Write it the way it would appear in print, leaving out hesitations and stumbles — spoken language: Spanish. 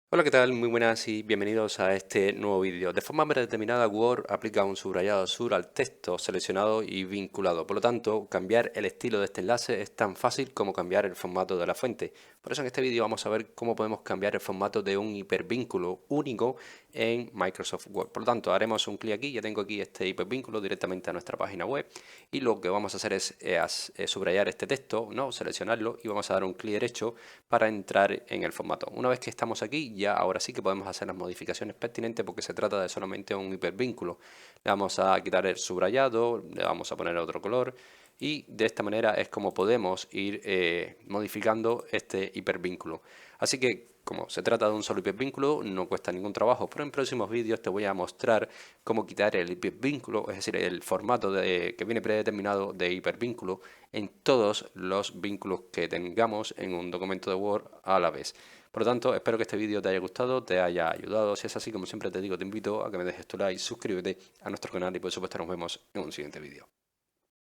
Hola, ¿qué tal? Muy buenas y bienvenidos a este nuevo vídeo. De forma predeterminada, Word aplica un subrayado azul al texto seleccionado y vinculado. Por lo tanto, cambiar el estilo de este enlace es tan fácil como cambiar el formato de la fuente. Por eso en este vídeo vamos a ver cómo podemos cambiar el formato de un hipervínculo único en Microsoft Word. Por lo tanto, haremos un clic aquí, ya tengo aquí este hipervínculo directamente a nuestra página web y lo que vamos a hacer es subrayar este texto, ¿no? Seleccionarlo y vamos a dar un clic derecho para entrar en el formato. Una vez que estamos aquí, ya ahora sí que podemos hacer las modificaciones pertinentes porque se trata de solamente un hipervínculo. Le vamos a quitar el subrayado, le vamos a poner otro color y de esta manera es como podemos ir modificando este hipervínculo. Así que como se trata de un solo hipervínculo, no cuesta ningún trabajo, pero en próximos vídeos te voy a mostrar cómo quitar el hipervínculo, es decir, el formato que viene predeterminado de hipervínculo en todos los vínculos que tengamos en un documento de Word a la vez. Por lo tanto, espero que este vídeo te haya gustado, te haya ayudado. Si es así, como siempre te digo, te invito a que me dejes tu like, suscríbete a nuestro canal y por supuesto nos vemos en un siguiente vídeo.